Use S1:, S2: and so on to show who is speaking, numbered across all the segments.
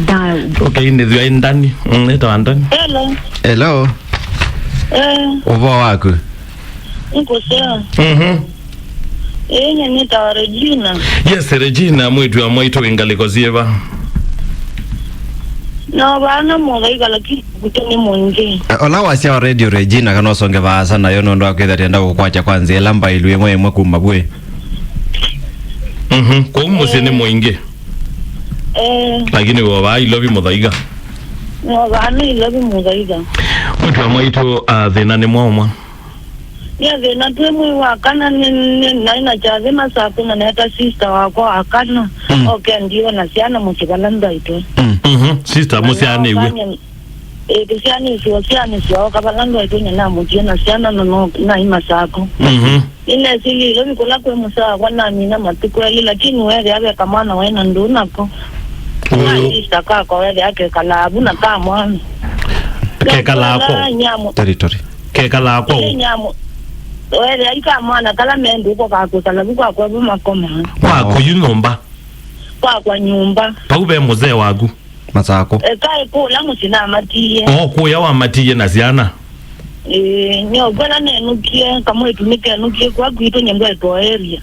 S1: dialed.
S2: Okay, ndio ndani. Ndio ndani.
S3: Hello. Uvo wako?
S1: Niko sawa. Nita Regina.
S2: Yes, Regina mwitu amwaito ingalikoziyeva.
S1: No bana mongaiga lakini kutoni mwingi.
S3: Ola wasia radio Regina kana songe baasa na yono ndo akwetha enda gukwacha kwanza elamba ilu emwe kuma bwe.
S2: Kwa musene mwingi. Lakini wa ilobi muthaiga.
S1: No bana ilobi muthaiga.
S2: Mwitu amwaito thina ni mwa.
S1: Ya thina twemwe wakana na chaze masaku na neta sister wako akana. Okay ndio na siana muchikala Mbaitu.
S2: Sister musiane iwe.
S1: Kisiani sio kabalando ito nyana mutiana siana no na imasako. Ina sili lo bikola kwe musa kwana mina matukweli lakini wewe abe kamana wena nduna ko. Sister ka ko wewe ake kala abuna ka mwana.
S2: Ke kala ko
S3: territory.
S2: Ke kala ko.
S1: Wewe aika mwana kala mendo ko ka ko kala bukwa kwa bumakoma.
S2: Kwa kuyinomba.
S1: Kwa nyumba.
S2: Pakube muzee wagu.
S3: Masako.
S1: Kai ko la musina matiye.
S2: Ko ya wa matiye na ziana.
S1: Nyo bwana nenukie kama itumike nukie kwa kuito nyembo eto area.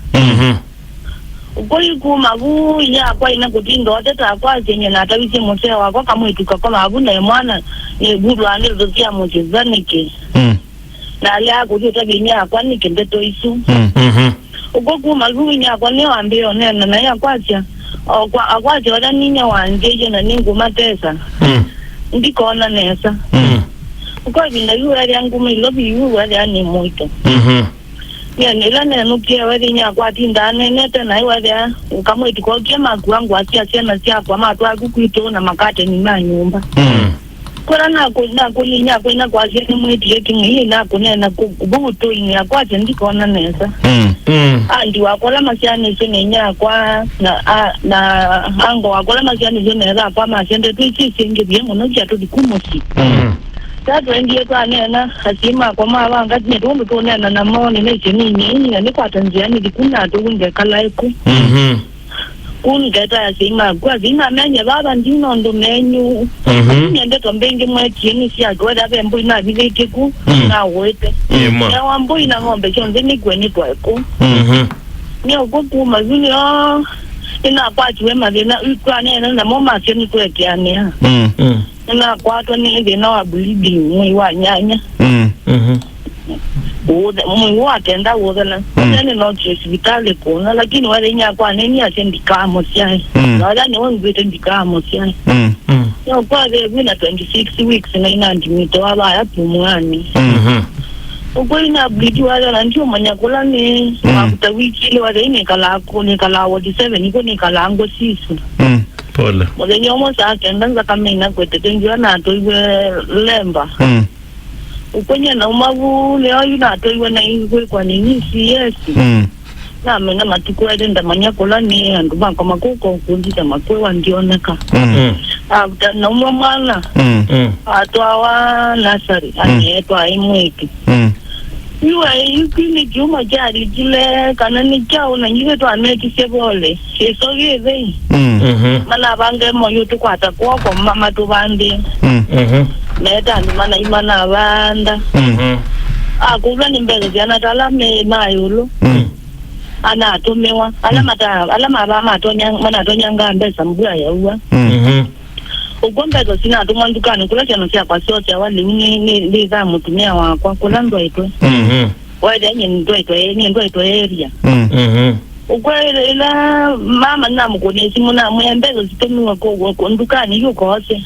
S1: Ukoi kuma bu ya kwa ina kutindo atata kwa zenye na tabisi mose wako kama ituka kama abuna mwana ni buru anelo kia mojezanike. Na alia kujota binya kwa nikendeto isu. Ugoku magu nya kwa ne ambio nena na ya kwacha. Kwa jora ninya wanjeje na ningu matesa. Ndikona nesa. Uko binda yuwa yangu milobi yuwa yani muito. Ya nila nenukia wadi nya kwa tindane neta na yuwa ya kama itiko kema kwangu atia sena sia kwa matwa kukuito na makate ni na nyumba. Kora na kulinya kwa ina kwa sena mwiti yeki ngi na kunena kubuto inya kwa ndikona nesa. Andi wakola masiani sene nya kwa na ango wakola masiani sene ra kwa masende twisi singe biengo no cha tudikumusi. Tatu ndiye kwa nena hasima kwa mawanga tine tumbu tunena na moni neche nini ni kwa Tanzania dikuna tuunge kalaiku. Ungeta hasima kwa zina menye baba ndino ndo menyu. Nyende tombenge mweti ni sia goda bembu na bideke ku na wete. Ya wambu ina ngombe chonde ni kweni kweko. Ni ogoku mazuni ina kwa chiwe madena ukwa nena na mama cheni kwete ania. Na kwa to ni ndina wa bleeding mwi wa nyanya. Mwi wa tenda wodana. Nene no hospitali kuna lakini wale nya kwa neni atendika mosiai. Wala ni wangu atendika mosiai. Yo kwa de bina 26 weeks na ina ndimito wala ya pumwani. Uko ina bleed wala ndio manyakula ni mafuta wiki ile wale ni kala ko ni kala wodi 7 iko ni kala ngo sisu.
S2: Pole.
S1: Wale nyomo sa tendanza kama ina kwete tenjwa na to iwe lemba. Ukonya na umavu leo ina to iwe na iwe kwa nini CS. Na mena matuko ende ndamanyakula ni anduba kama kuko kunjita makwewa ndioneka. Na umamala. Atwa nasari anetwa imweki. Yukini juma jari jile kanani chao na njive to aneti sebole. Eso yeve. Mana bange moyo tu kwata kwa mama tu bandi. Neta ni mana imana banda. Kuva ni mbele jana tala me mayulo. Ana atumewa. Alama abama atonyanga mbesa mbua ya uwa. Ugombe to sina atumwandukani kula chano sia kwa sote wali ni za mutumia wakwa kula Mbaitu. Wade nye ndo ito area. Ukwele ila mama na mkone simu na mwembezo sitomi wako ndukani yuko hose.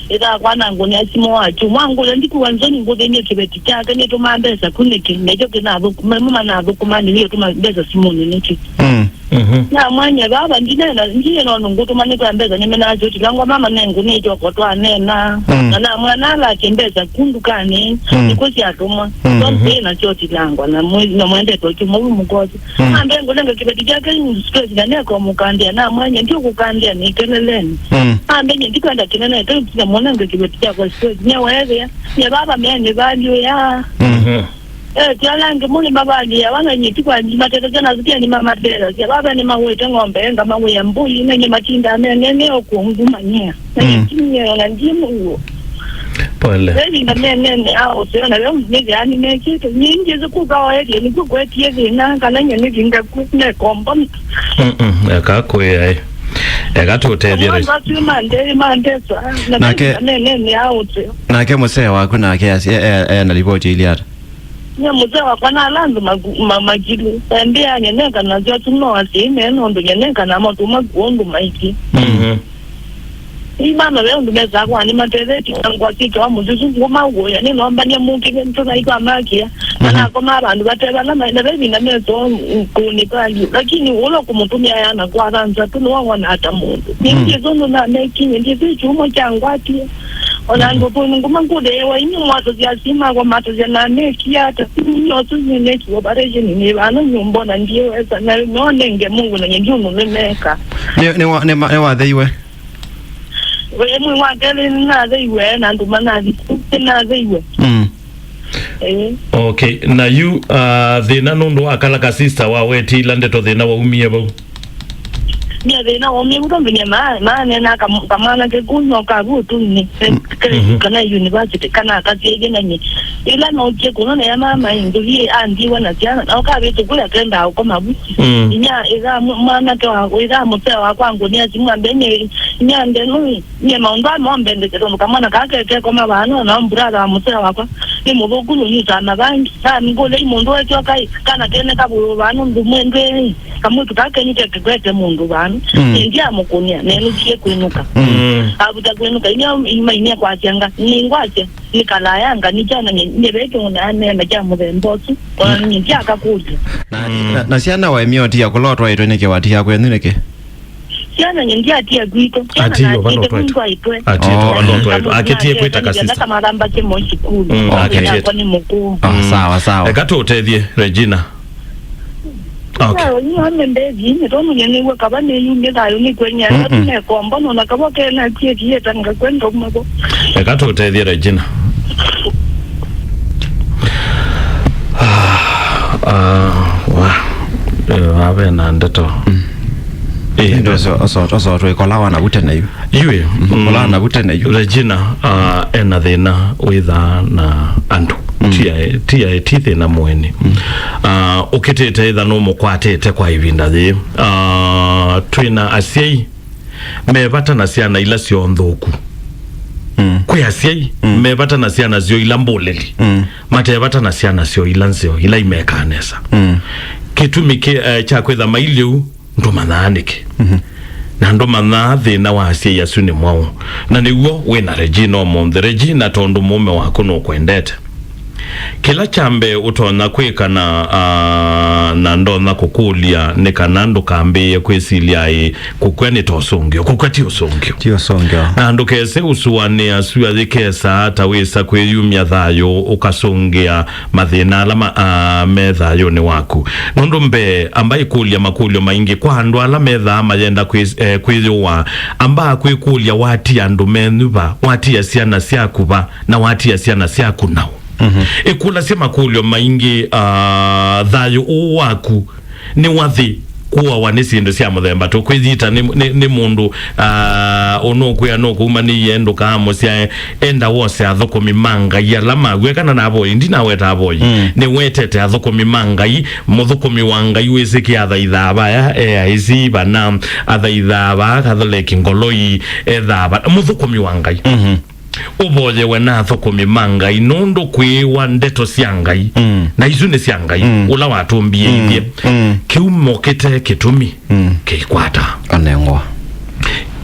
S1: Ila kwa nangu ni asimu wachu mwangu ndiku wanzoni ngode nye kibeti chaka nye tumambeza kuniki nejo kinabu mama na abu kumani liyo tumambeza simu niki. Na mwanya baba ndiye no ngutu maniko ambeza nyeme na joti langwa mama nengu ni joko to anena na mwana la kembeza kundukani nikosi atuma so na joti langwa na mwende to kimu mugozi ambe ngolenga kibeti chake ni stress na neko mukandia na mwanya ndio kukandia ni keleleni ambe ndikanda kinene to mwana ngo kibeti chako stress nyewe ya baba mende value ya tialange muli babali abanga nyiti kwa matete kana zikia ni mama tera ya baba ni mawete ngombe nga mawe ya mbuli nenye matinda nene okungumanya nenye na ndimu huo
S2: pole
S1: nene na nene au sio na leo nige ani neke nyingi zikugawa yeye ni kugwetie zina kana nyene ginga kune kombo
S2: akakwe ekatutethire
S3: nake musee waku nake na ripoti ili hata
S1: nye mzee wakwana alandu majilu ndia nyeneka na zio tuno asime nondo nyeneka na motu maguondu maiki imama leo ndumeza kwa ni matezeti kwa kitu wa muzuzu ngoma ugo ya nino amba nye muki mtuna iko amakia na koma abantu bateba na maina bebi na mezo kunipali lakini ulo kumutumia yana kwa ranza tuno wangona hata mundu ningi zono na neki ndi chumo changwati olango po ngoma ngude wa inyo mwato ya sima kwa mato ya na neki hata nyo tu ni neki wa bareje ni bana nyumbo na ndio esa na nonenge Mungu na nyengi unomeka
S3: ne wa theiwe
S1: we mwe wakele na theiwe na ndumana na theiwe
S2: okay na you thina nundu akala ka sister wa weti lande to thina wa umie bau
S1: mia thina wa umie utombe ni maana na kamana ke kunyo ka butu ni kana university kana kazi na ni ila no ke kuno na mama induli andi wana jana na ka betu kula kenda uko mabuti nya ila maana to ila mtoto wa kwangu ni azimwambe ni nya ndenu ni maunda mombe ndito kamana ka ke koma bana na brother mtoto wako ni mubugulu ni sana bangi sana ngole mundu wetu kai kana tene kabulu bana ndumwende kamutu kake ni kwete mundu bana ndia mukunia nenu kie kuinuka abuta kuinuka inya kwa changa ni ngwache ni kala yanga ni jana ni beke unane na jamu bembosu kwa ni ndia akakuja
S3: na siana wa emioti ya kulotwa ito nike wati ya kwenuneke
S1: siana ndia atia gwito
S2: atiyo balotwa atiyo aketie kwita kasista
S1: kama ramba ke moshi kulu kwa ni mukuu
S3: sawa
S2: ekatutethie Regina.
S1: Okay. Ni ame mbezi ni tomu nyewe kabane yunge dayo ni kwenye ne kombo no nakaboke na tie tanga kwenda mabo
S2: ekatutethie Regina. Ave na ndeto
S3: ndo so twikola na bute na yu
S2: iwe
S3: kola na bute na yu
S2: Regina ena thina witha na andu tia tithi na mweni ukitete itha no mukwatete kwa ivinda thi twina asiai mebata na ciana ila cio nthuku kwi asiai mebata na ciana cio ila mbuleli matebata na ciana cio ila ncio ila imekanesa kitumi cha kwitha mailiu ndumananike na ndomana thina wa asiai acu ni mwao na niguo wina Regina omonthe Regina tondu mume wako no kwendete kila chambe utona kwikana na ndona kukulia ni kanandu kambe kwesilia kukweni tosungio kukwati usungio na ndukese usuwane asuya dikesa hata wesa kweyumya thayo ukasungia mathina ala methayo ni waku nundu mbe ambai kulia makulio maingi kwa andu ala metha mayenda kwiyuwa amba kwikulia wati andu menuba wati ya siana siakuba na wati ya siana siaku nao ekula sema kulio maingi thayo uwaku ni wathi kuwa wanisindo cia muthemba to kwithita ni mundu ono kuya no kuma ni yendo kamo cia enda wose athokumi mangai alama gwekana na boy ndina weta boy ni wetete athokumi mangai muthokumi wangai wiziki athaithaba ya ici bana athaithaba kathole kingoloi ethaba muthokumi wangai uboje wena thokumi mangai nondo kwiwa ndeto cia ngai na izu ni cia ngai ula watumbie ithie kiumo kite kitumi kikwata
S3: anengwa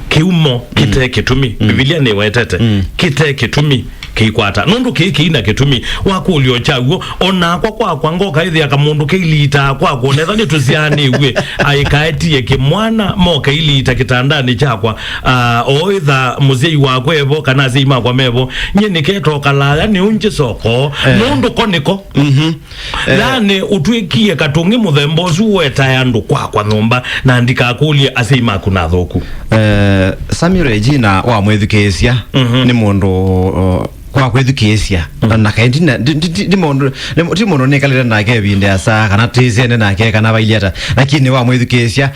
S2: kiumo kite kitumi Biblia ni wetete kite kitumi kikwata nondo kina kitumi wakulio chaguo ona kwa ngoka ithi akamundu keilita kwa kuonetha ni tuziani we aikaetie kimwana moka ilita kitandani chakwa oitha muzei wakwe evo kana zima kwa mevo nyene ketoka la ni unje soko nondo koniko lane utwikie katungi muthembo zuweta yandu kwa nyumba na ndika kulia asima kuna thoku
S3: Sami Regina wa mwethikesia ni mundu kwa kwethukicia na kaindi ndimono nikalira nake binde asa kana tizene nake kana bailiata lakini wa mwethukicia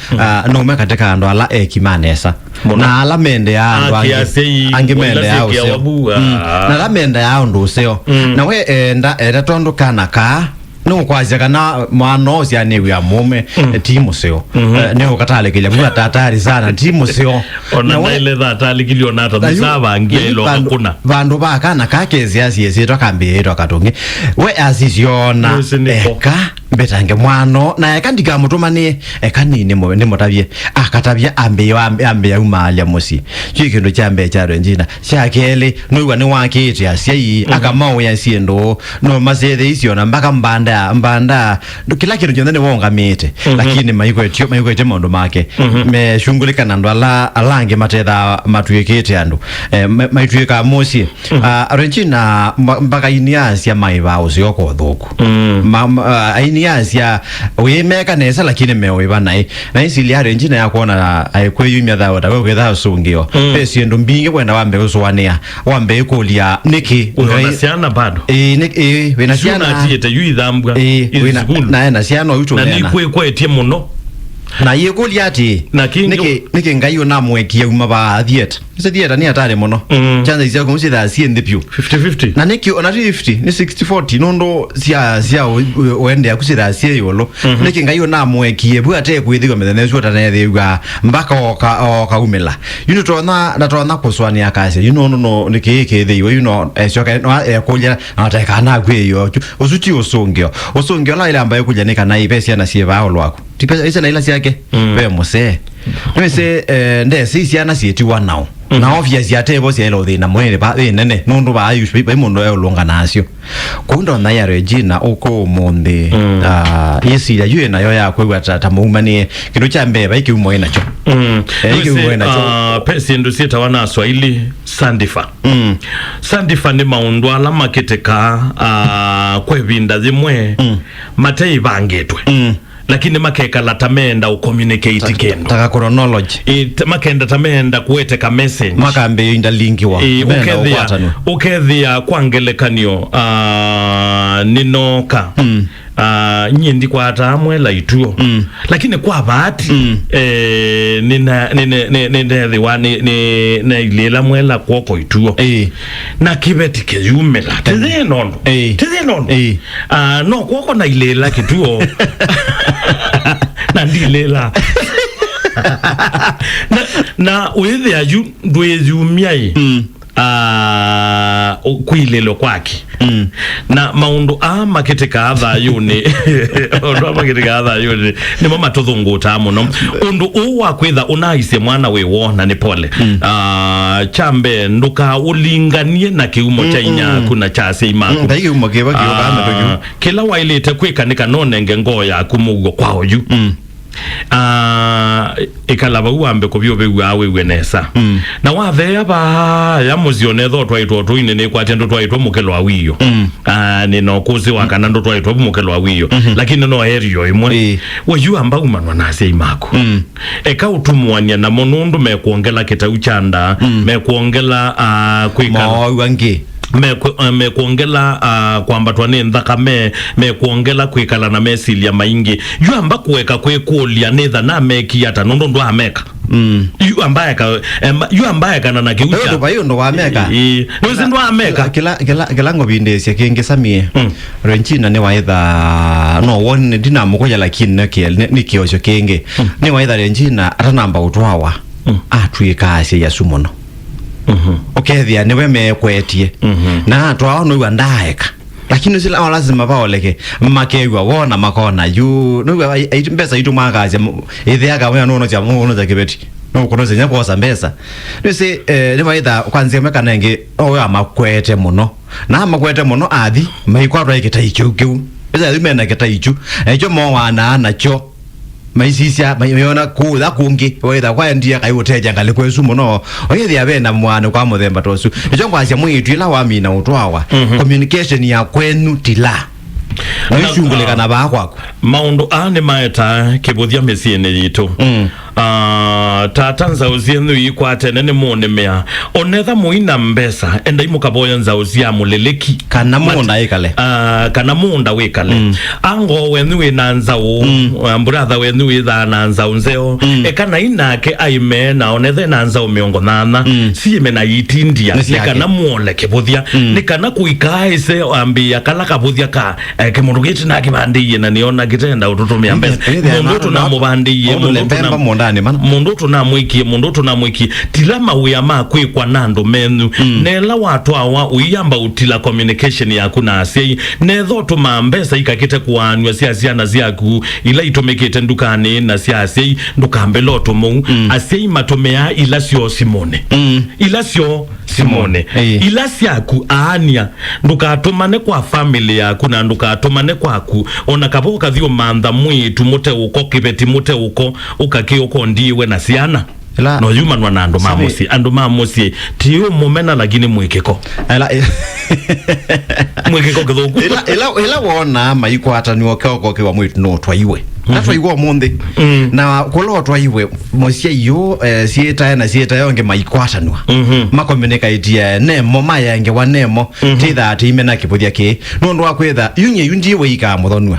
S3: no mekatika ando ala ekimanesa na ala mende ya ando angi mende ya useo na ala mende ya ando useo na we enda tondo kana ka no kwaje kana mano cia ni ya mume timu seo ne ukatale kile mwa tatari sana timu seo
S2: ona ile tatali kilio nata msaba ngelo kuna
S3: vandu bakana kakezi siesi tokambe tokatonge we asiziona eka betange mwano na ekandika mutumani ekanini mo nimotavye akatabye ambe ya umalia musi chikindo chambe cha renjina shakele no ni wakiti asiyi akamao ya siendo no mazede isiona mpaka mbanda kila kitu jondane wonga mete lakini maiko mondo make me shungulika na ndo alange matedha matuyekete ando maituyeka musi renjina mpaka iniasi ya maiva usioko dhuku ainiasia uyemeka nesa lakini mewe nae na isili ya renjina ya kuona aikweyu myadhawa tawe kwetha sungio pesi ndo mbinge kwenda wambe kuswania wambe kulia niki
S2: unasiana bado
S3: wenasiana
S2: atiete yuidhambwa
S3: na siano yuto
S2: na nikwe kwetie muno
S3: na yekulia ati niki ngayo na mwekia umaba thieta ise thieta ni atare muno chanza isia kumusitha siende pyu
S2: 50-50
S3: na niki ona 50 ni 60-40 nondo sia wende akusitha sie yolo niki ngayo na mwekie bu ate kwithiwa methene suota na thiwa mbaka oka umela yuno tona kuswani akase yuno no niki kithiwa yuno ecoka no ekulia na ateka na kweyo osuchi osungio la ile ambayo kuja nika na ipesia na sie bao lwako tipesa isa na ila siake we mose nwese ndesi siana sietiwa nao na obvious yatebo sielo thina mwere ba nene nundu ba ayu ba mundo yo longa nasio kundo na ya Regina uko monde yesi ya yue na yo ya kwegwa tata muumani kindu cha mbeba iki umo inacho iki umo inacho
S2: pesi ndu sita wana Swahili sandifa sandifa ni maundu ala maketeka kwebinda zimwe matei bangetwe lakini makeka latamenda ucommunicate kendo
S3: taka chronology
S2: makenda tamenda kuweteka message
S3: makambe inda linki wa
S2: ukethia kwangelekanio ninoka nyindi kwa atamwe la ituo lakini kwa bahati nina ilela mwela kwoko ituo na kibeti keyumela tezenono no kwoko na ilela kituo na ndilela na uweze aju ndwezi umiai kuilelo kwake na maundu maketeka atha yuni ondo maketeka atha yuni ni mama tothunguta muno undu uwa kwitha unaise mwana we wona ni pole chambe nduka ulinganie na kiumo cha inya kuna cha seimaku
S3: kiumo kiba kiogana
S2: kila wailete kwikanika nonenge ngoya kumugo kwao ju ikalaba uambe kubyo bewa wewe nesa na wathea ba ya muzione tho twaitwo tuine ni kwate ndo twaitwo mukelo awiyo ni no kuzi wakana ndo twaitwo mukelo awiyo lakini no herio imwe weyu amba umanwa na sei mako eka utumwania na monundu mekuongela kitauchanda mekuongela kwika
S3: wangi
S2: mekuongela kwamba twane nthakame mekuongela kwikala na mesili ya maingi yu amba kuweka kwekulia netha na meki ata nondo ndo ameka yu ambaye kana na kiucha
S3: yo ndo ameka
S2: no ndo ameka
S3: kila ngobinde sia kenge samie Regina ne waitha no one dina mukoya lakini ni kiosho kenge ne waitha Regina atanamba utwawa atwika asia ya sumono okethia niwe mekwetie na twao no wandaeka lakini sila lazima baoleke makegwa wona makona yu no mbesa itu magaza ithiaga we no cha muno za kibeti no kono zenya kwa mbesa nise ni maitha kwanze meka nenge oyo amakwete muno na amakwete muno athi maikwatwa ikitaichu kiu eza limena kitaichu ejo mo wana nacho maisisia mayona kuda kungi wetha kwa ndia kai uteja ngale kwesu muno oyethi abena mwana kwa muthemba tosu ejo ngwacia mwitu ila wa mina utwawa communication ya kwenu tila nishunguleka na ba kwako
S2: maundu ane maeta kibuthia mesiene yitu tatanza uzienu ikwate nene muone mea onetha muina mbesa enda imukaboya nza uzia muleleki
S3: kana munda wikale
S2: kana munda wikale ango wenu inanza brother wenu idhananza unzeo ekana inake aime na onetha inanza umiongo nana siime na yitindia nikana muole kibuthia nikana kuikaise ambia kala kabuthia ka kimundu giti na kibandiye na niona gitenda ututumia mbesa mundu tunamubandiye mundu tunamwikie tilama uyama kwikwa nando menu nela watu awa uyamba utila communication yaku na asei netho tuma mbesa ikakite kuanywa siasiana ziaku ila itomekete ndukani na siasei ndukambeloto mu asei matomea ila sio Simone ila sio Simone ila siaku aania ndukatumane kwa family yaku na ndukatumane kwaku ona kaboka thio mantha mwitu mute uko kibeti mute uko ukaki uko ndiwe na siana no human wana ando mamusi tiyo mumena lakini mwikiko mwikiko kithuku
S3: ila wona maikwata ni okoko kwa mwitu no twaiwe natwa igwa monde na kolo twaiwe mosia yo sieta yonge maikwata nwa makomunicate nemo mayange wa nemo titha timena kibuthia ki no ndo akwetha yunye yunji weika muthonwa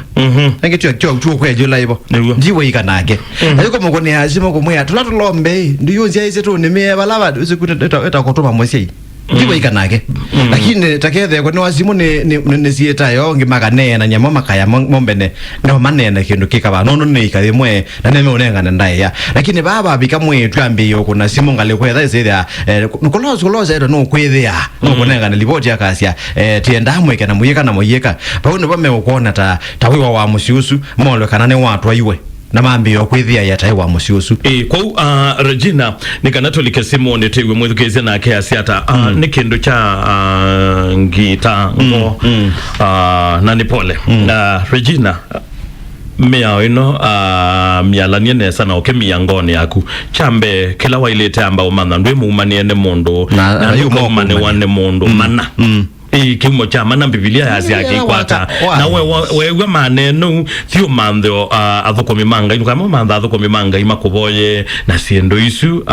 S3: nge tyo kwejo laibo nji weika nake ayuko mugone azimo kumwe tulatulombe ndiyo nzia izetu nimie balaba uzikuta etakotoma mosia ndiweika nake lakini takethe ko ni wazimu ni sieta yonge magane na nyamo makaya mombene no manene kindu kikaba no ni kathimwe na neme unenga ndaya lakini baba bikamwe twambi yo kuna simu ngale kwetha izethia nukuloza edo no kwethia no kunenga na liboti akasia tienda mweka na muyeka na muyeka pa uno bame ukona tawiwa wa musiusu molo kana ne watu aiwe na mambi yo kwithia ya taiwa musiusu
S2: kwa Regina nikanato likesimo netewe mwithukeze na ke asiata nikindu cha ngita ngo na nipole na Regina mea ino mialanie nesa na oke miyangoni yaku chambe kila wailete amba umana ndwe muumaniene mundu na yuko umane wane mundu mana kimo cha mana Biblia yazi akikwata na wewe maneno thio mando athukomi manga inuka manda athukomi manga imakuboye na siendo isu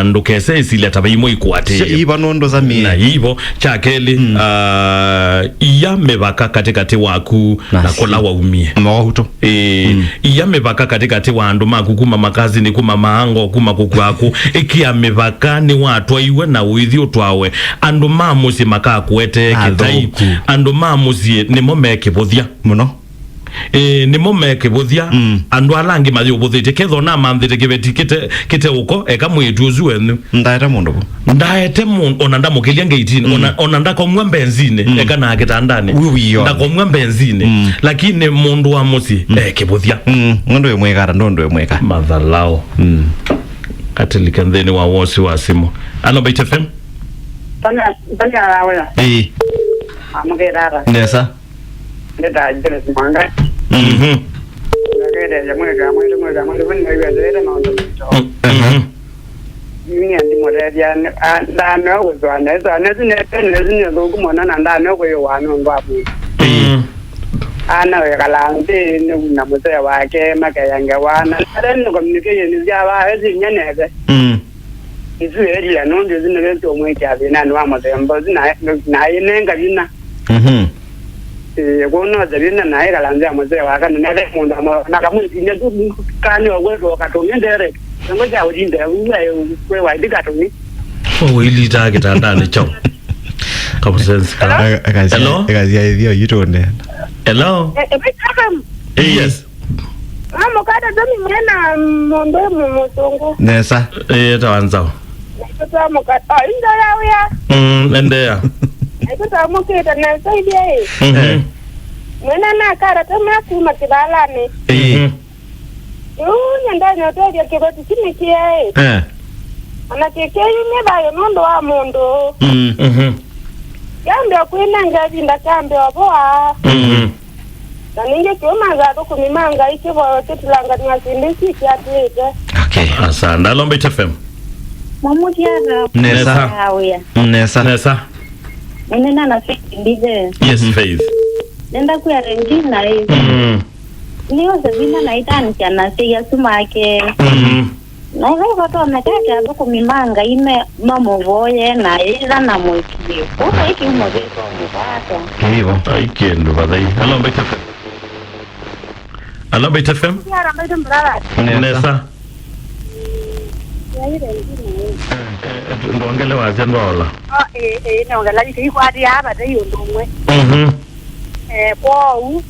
S2: ndukese isile tabaimo ikwate
S3: iba nondo za mie
S2: na hivyo chakeli iya mebaka katikati waku na kola waumie
S3: mawahuto
S2: iya mebaka katikati wandu makukuma makazi ni kuma maango kuma kukwaku ikia mebaka ni watu iwe na uithio twawe andu mamusi maka kuete kitai andu mamusi ni momeke bothia
S3: muno
S2: ni momeke bothia andu alangi mathi ubuthite ketho na manthite kibeti kite uko eka mwitu wenu
S3: ndaete mundu
S2: ona ndamukilia ngeitini ona ndakomwa benzine eka na kitandani ndakomwa benzine lakini mundu wa musi kibuthia
S3: mundu yemwekara ndondo yemweka
S2: mathalao katilika ndeni wa wosi wa simu ano Mbaitu FM
S1: Tanya awela amugerara
S3: nesa
S1: ndeta jere simanga ngere ya mwega wenda yele nondo yini andi moredia ndano kuzwana zine zokumona na ndano kweyo wano ngwabu ana wekalangti na mzee wake makayange wana then communication zaba ezinyeneze izu area no ndio zine nto mweka bina no amazembo na inenga bina gono zabina na ira lanza mzee waka nale munda na kamu zine tu kani ogwe katonye ndere ngoja udinde wewe waidika tuni
S2: ili target ndani chao kabusense hello
S3: ekazia hivyo yitonde
S2: hello yes
S1: mama kada domi mena mondo mumusongo
S3: nesa
S2: tawanzao
S1: tutamu kata inda yawe
S2: endea
S1: tutamu kita na saidie mena na kara tama kuma kibalani nyanda nyoto ya kibati chini kie ana keke yime bayo nondo wa mondo yambe kwena ngazi ndakambe waboa na ninge kioma zato kumimanga ikibo tetulanga nyasindisi kiatwete
S2: okay asante alo Mbaitu FM
S1: mamuti ya
S2: nesa nesa
S1: nina na ndije
S2: yes Faith
S1: nenda kuya Regina hivi niyo sabina na itani kana sia sumake
S4: Na hiyo watu wametaka hapo mimanga ime mamo voye na ila na mwekio. Kwa hiki umozeto mpaka.
S2: Hivyo aikiendo badai. Hello Mbaitu FM. Hello Mbaitu FM.
S4: Ya Mbaitu mbrara.
S2: Nesa.
S4: Ya ile
S2: ndio ndongele waje ndola.
S4: Naongela hiki kwa hadi hapa ndio ndumwe. Kwa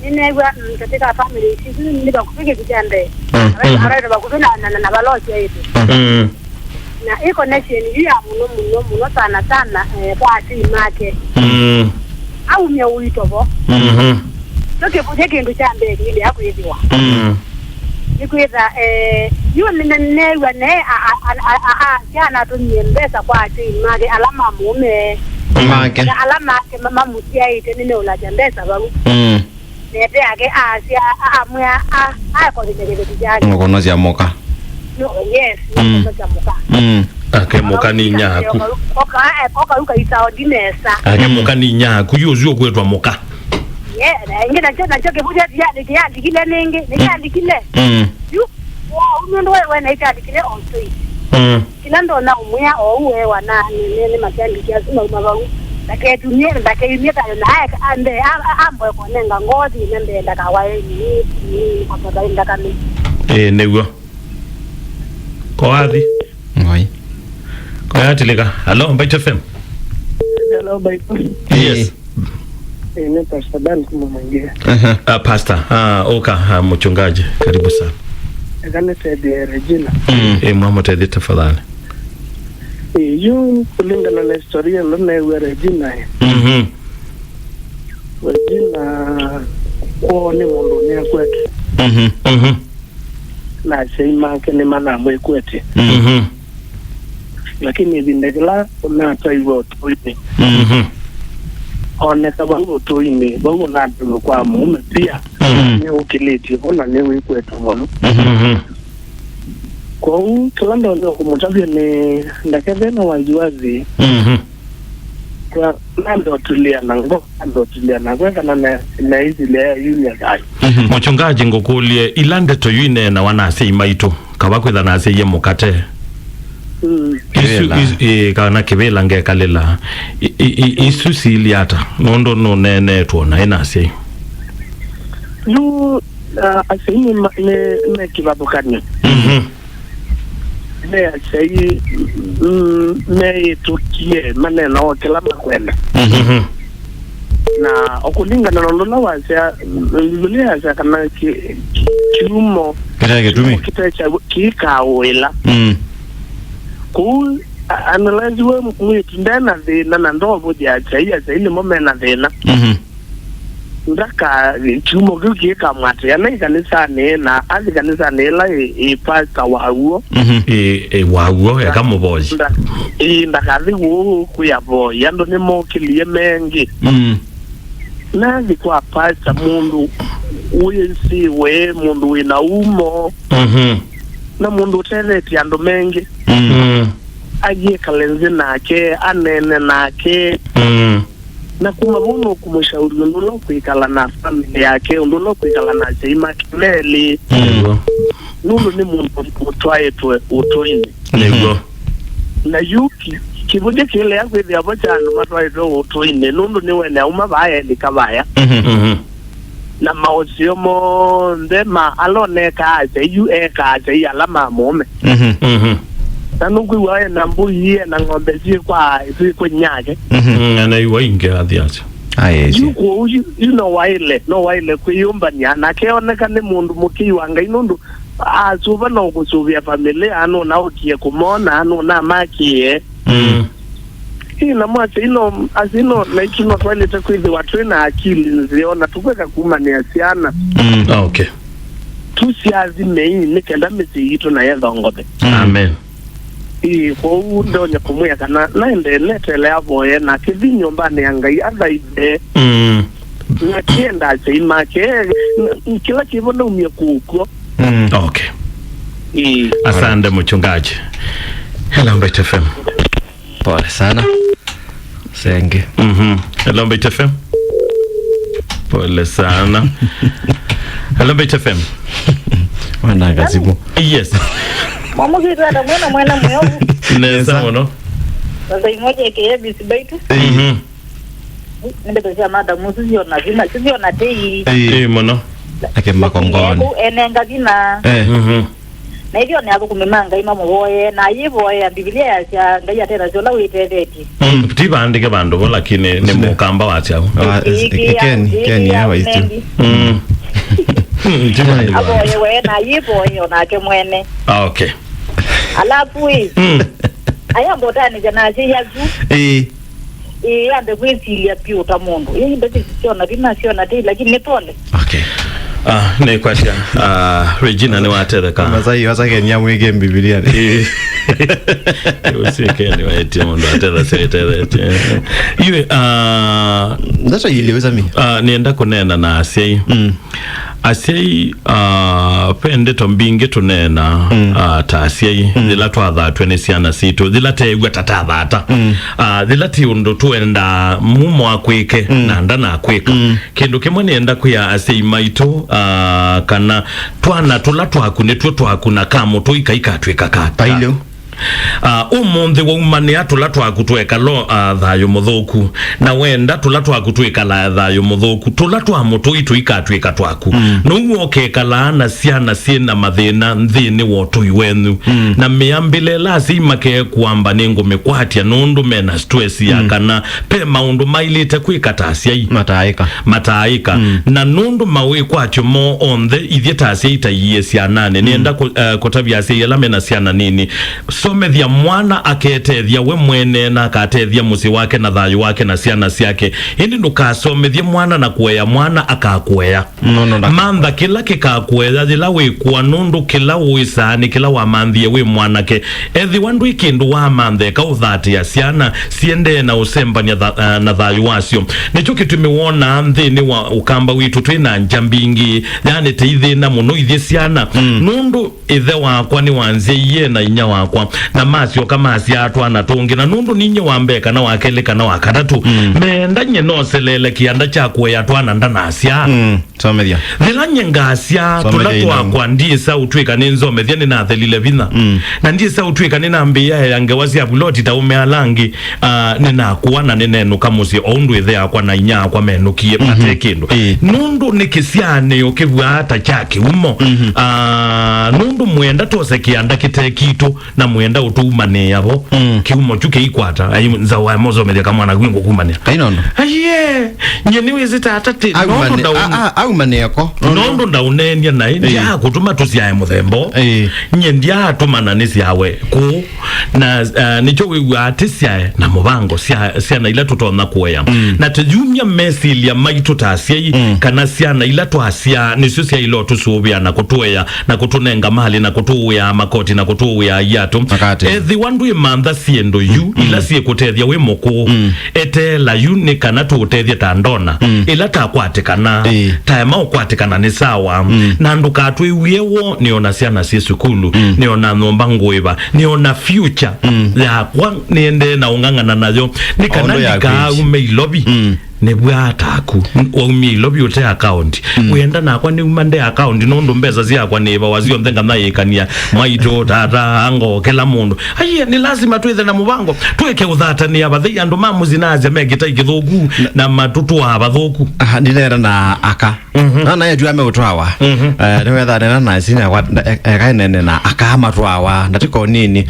S4: ninegwa katika family sisi niba kupige kitande. Ara bakufina na balozi yetu. Na iko connection ya muno sana kwa simake. Au mya uito bo. Toke buje kindu cha mbele ile hapo hiviwa. Nikuita yule ninegwa ne jana tu niembesa kwa simake alama mume.
S3: Make.
S4: Na alama ke mama mutia ite nene ulajambesa babu. Nete ake asia amya ko dikeke dijage.
S3: Ngono cia moka.
S4: No yes, ngono cia moka.
S2: Ake moka ni nyaku.
S4: Oka uka isa odinesa.
S2: Ake moka ni nyaku yuzu kwetwa moka.
S4: Yeah, ngina choke buja ya dikile nenge, nika dikile. Yu, umuntu wewe na ika dikile onto. Kila ndo na umya owe wana nene majani kiasi na umabaru. Dake dunia dake dunia kana na ande ambo ko nenga ngodi nende ndaka wae ni kwa sababu ndaka ni
S2: neguo ko adi
S3: ngoi
S2: ko atilika. Hello Mbaitu FM.
S5: Hello Mbaitu.
S2: Yes.
S5: Ni Pastor Dan kama mwingine.
S2: Pastor oka mchungaji karibu sana.
S5: Kanisa ya Regina.
S2: Mama tedi tafadhali.
S5: Yu kulingana na historia ndio ya Regina. Regina kwa ni mundu ni kwetu. Na sema kene mana mwe kwetu. Lakini vindegela na taiwo tuite. One sababu tuime bago na ndio kwa mume pia. Ni ukileti ona ni kwetu mono. Kwa kila ndo kumutavyo ni ndakeve na waziwazi. Kwa nando tulia na kwa kana na hizi le yunya dai.
S2: Mchungaji ngokulie ilande to yuine na wanase Mbaitu kabakwetha na ase ye mukate. Isu kana kibela ngekalela isu siliata nondo no nene tuona inase.
S5: Yu asini ne kibabukani. Ne asai ne tukie maneno kila makwenda. Na okulingana na ndola wasia Biblia ya kana kiumo kitacha kikawela. Ku analyze we mwitu ndana na ndobo ya chai ile momena thina. Ndaka kiumo kika mwate ya kanisa ne na ali kanisa ne la pastor wahuo.
S2: Wahuo ya kama bozi.
S5: Ndaka thigu kuya boy ando ni mokilie mengi. Na kwa pastor mundu uyensi we mundu wina umo. Na mundu teleti ando mengi. Aje kalenzi nake anene nake. Na kuma muno kumushauri ndulo kuikala na familia yake ndulo kuikala na jaima kimeli. Nulu ni mundu mutwaye tuwe utoini. Na yuki kibude kile yako hivi abachano matwaye tuwe utoini nulu ni wene umabaya likabaya. Na maosio mo ndema aloneka aje yu eka aje alama mume. Tanuku wae na mbuyi na ng'ombe kwa nyake.
S2: Na iwa inge adhiacho.
S5: Yuko no waile kuyumba nyana keoneka ne mundu mukiwanga inundu asuba no kusubia familia ano na okie kumona ano na makie. Ina mwache ino asino na ikino twale takwizi watu na akili nziona tukweka kuma ni asiana.
S2: Okay.
S5: Tusiazi mei nikenda misi ito na yedha ngobe.
S2: Amen.
S5: Kwa ndo nyakumuya kana naende netele aboye na kivinyo mbane yangai adha ide. Na kienda chima ke kila kivono umye kuko.
S2: Okay. Asante mchungaji. Hello Mbaitu FM.
S3: Pole sana. Senge.
S2: Hello Mbaitu FM. Pole sana. Hello Mbaitu FM.
S3: Wana kasibu.
S2: Yes.
S1: Mama kitu ata mwana mwevu.
S2: Neza mono.
S1: Sasa imoja ke Mbaitu. Ndio sema mada musizio na vina sio na tei.
S2: Mono.
S3: Ake makongoni.
S1: Enenga vina. Na hivyo ni hapo kumemanga ima muoye na hivyo ya Biblia ya ngai tena sio la uitedeti.
S2: Tibandike bandu lakini ni mukamba wacha.
S3: Ken ya waitu.
S1: Abo yewe na hivyo yonake mwene.
S2: Okay.
S1: Alafu aya mbotani jana yazu ande kwesilia pia utamundu yeye ndio siona bina siona tei lakini ni pole.
S2: Okay. Ne kwacha Regina ne watereka
S3: mazai wasake nyamwege Biblia
S2: usike ni waiti ndo atera setere iwe
S3: ndacho iliweza mi
S2: nienda kunena na asei asei pende tombinge tunena ta asei dila twa twene siana situ dila tegwa tatabata dila ti undo tuenda mumo akwike na ndana akwika kindu kimwe nienda kuya asei Mbaitu kana twana tulatwa kunetwe twakuna kamo toikaika tweka kata
S3: ilo
S2: umunthe wa umane atulatwa kutweka lo thayo muthuku na wenda tulatwa kutweka la thayo muthuku tulatwa mutu ituika tweka twaku no okekala na ciana ciena mathina nthini wotu iwenu na miambile lazima ke kwamba ningo mekwatia nundu mena stress ya kana pe maundu mailite kwikatacia mataika na nundu mawe kwatyo mo onthe ithietacia itaiye cianane nienda kutabia ciela mena ciana nini somethia mwana aketethia we mwene na akatethia musi wake na thayu wake na ciana ciake hindi ndukasomethia mwana na kueya mwana akakueya mantha kila kikakueya thila wikua nundu kila uisani kila wamanthie we mwanake ethi wandu ikindu wa mantheka uthatia ciana ciende na usembania na thayu wacio nicho kitumi wona nthini wa ukamba witu twina njambingi yani teithina muno ithie ciana nundu ithe wakwa ni wanzie na inya wakwa na masio kama asiatwa na tungi na nundu ninye wambeka na wakeleka na wakatatu menda nye no selele kianda cha kuya twana ndana asia
S3: somethia
S2: thila nyengasia tulatwa kwa ndisa utwika ninzomethia ni na thelile vina na ndisa utwika ni nambia yange wasia buloti ta umealangi nina kuwana ninenu kamusi ondu ithe akwa na inya akwa menukie patekindu nundu nikisiane ukivua hata chaki umo nundu mwenda tose kianda kitekitu na mwenda utumane yabo kiumo chuke ikwata ayi nzawa mozo mele kama na gwingo kumane
S3: kainono
S2: aye nyeni wezita atati
S3: nondo au maneko
S2: nondo ndaunenia na ndia kutuma tusiaye muthembo nyendia atumana nisi yawe ku na nicho wiwa atisiaye na mubango sia na ila tutona kueya na tujumya mesilia Mbaitu tasia kana sia na ila twasia nisio sia ilo tusubia na kutueya na kutunenga mali na kutuya makoti na kutuya yatu ethi wandu imantha siendo yu ila sie kutethia we muku etela yu ni kana tutethia tandona ila takwatikana taema ukwatikana ni sawa na nduka twiwiewo niona ciana cie sukulu niona nomba ngwiva niona future yakwa niende na ungangana nayo ni kana ndika umeilobi nebwa ataku waumi lobi ute account wenda na kwa ni umande account nondo mbeza zia kwa neba wazio mthenga naye kania Mbaitu tata ango kila mundu aye ni lazima tuithe na mubango tuweke uthata ni abathei andu mamuzi naze megita igithugu na matutu abathuku
S3: ndinera na aka na yajua ameutwawa ni wetha na sina kwa kainene na aka matwawa natiko nini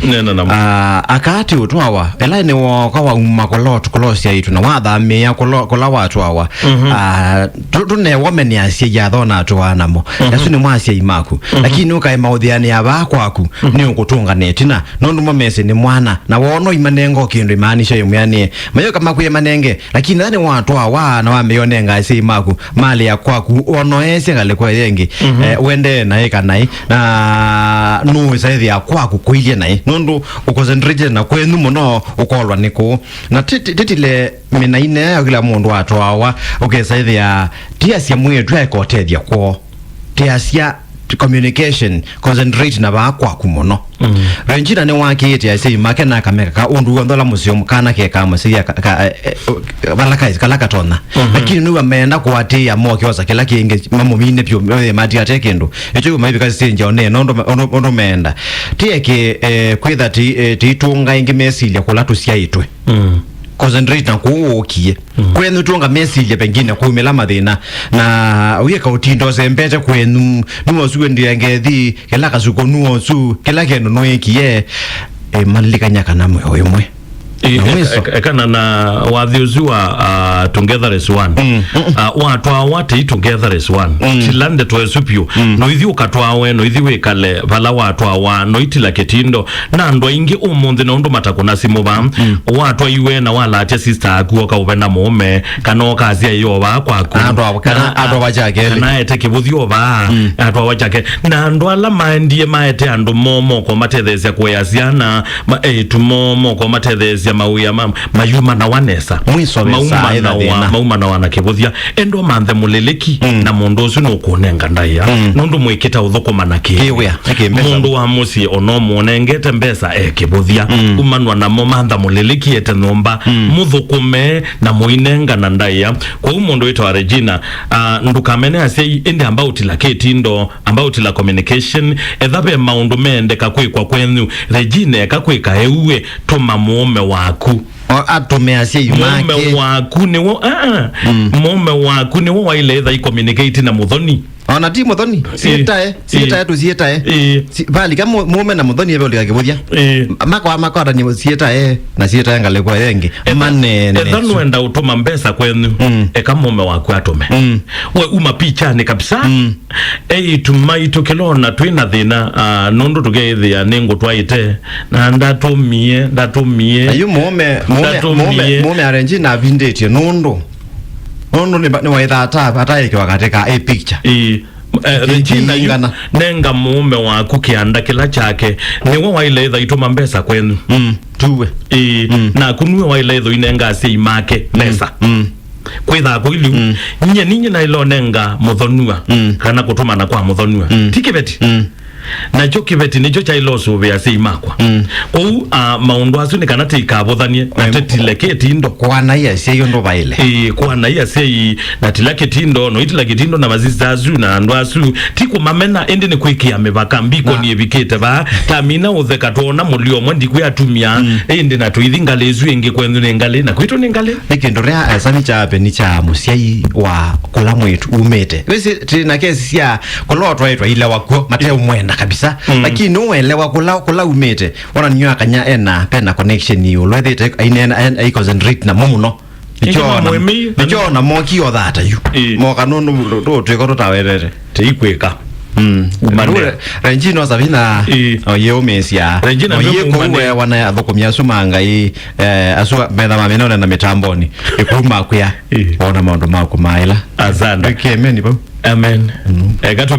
S3: akati utwawa ela ni woka wa umakolot kolosia itu na wathamia ya kola watu hawa tune womeni asia yathona atwana mo yasu ni mwasia imaku lakini ukae mauthiani aba kwaku ni ukutunga netina nondu momese ni mwana na wono imanengo kindu imaanisha yumyanie mayo kama kuye manenge lakini thani watu hawa na wameyonenga asia imaku mali ya kwaku ono ese ngale kwa yengi wende na eka nai na no saithi ya kwaku kuilie nai nondu ukoncentrate na kwenu muno ukolwa niko na titile minaine ya kila mundu watu hawa saithi ya tia sia mwetu ya kotethia kwa tia sia communication concentrate na bakwa kumono Regina ne wakete ya sei make na kameka ka undu ndola museo mukana ke kama sei balaka kalaka tona lakini nuwa menda kwate ya moke wasa kila kinge mamo mine pyo mati atekendo echo maibi kasi senja one ondo menda tieke kwetha ti tunga ingi mesilia kulatu siaitwe concentrate na kuokie kwenu tunga message pengine kuimela mathina na uyeka utindo zembete kwenu nuo suwe ndiangethi kila kasuko nuo su kila kendo noekie malikanya kana mwe imwe
S2: ekana na wathiuzua together as one watu awate together as one chilande twesupio no ithi ukatwawe no ithi wekale bala watu awa no itila ketindo na ndo ingi umundi na ndo matakuna simuba watu iwe na wala atia sister akuoka ubenda mume kana kazi ayo ba kwaku
S3: ando wajake
S2: na ete kibuthio ba ando wajake na ndo ala mandie maete ando momo ko matethezia kweyasiana tumomo ko matethezia mauya mayuma na wanesa mauma na wanakibuthia endo manthe muleleki na mundu ucio no kunenga ndaya nundu mwikita uthukuma na kiwia mundu wa musi ono munengete mbesa kibuthia umanwa na mantha muleleki ete nomba muthukume na muinenga na ndaya kwa mundu witwa Regina ndukamene ase ende about la ketindo about la communication ethabe maundu mende kakwikwa kwenu Regina kakwika ewe tuma muome waku
S3: atumeasia yumake
S2: mume waku ni wo mume waku ni wo waile tha communicate na muthoni
S3: ona ti muthoni sietae tu sietae bali kama mume na muthoni ebe uligakibuthia makwa ni sietae na sietae ngale kwa yengi manene
S2: ethano enda utoma mbesa kwenu eka mume waku atume we uma picha ni kabisa tumaitu kilona twina thina nundu tugethia ningu twaite na ndatumie
S3: ayu mume arrange na vindetie nundu ni waitha ataike wakateka picture
S2: Regina nenga mume waku kianda kila chake niwe waile ituma mbesa kwenu
S3: tuwe
S2: na kunwe waile inenga sei make pesa kwitha kuilu ninye na ilo nenga muthonua kana kutuma na kwa muthonua tikibeti na jo kibeti nijo cha iloso be ase imakwa kou maundu asu ni kana tikabuthanie na tetileketi ndo
S3: kwa na iya se yondo baile
S2: kwa na iya se na tilaketi ndo no itilaketi ndo na maziza asu na ndo asu tiku mamena ende ni kwikia mebaka mbiko ni ebikete ba tamina utheka tona mulio mwendi ku atumia ende na tuithinga lezu enge kwenu ne ngale na kwitu ne ngale
S3: nikindo ria sami cha pe ni cha musiai wa kula mwetu umete wese tina kesi sia kolotwa itwa ile wako mateo mwenda kabisa lakini uelewa kula umete wana nywa kanya ena pena connection you lwethe ainena ai concentrate na muno nicho na moki o thata yu mo kanunu to tweko to tawerere
S2: teikweka
S3: umanure Regina Sabina yo mesia yeko we wana athukumia sumanga asu metha mamena na mitamboni ikuma kuya ona maundu maku maila
S2: azanda
S3: kemeni bo
S2: amen gato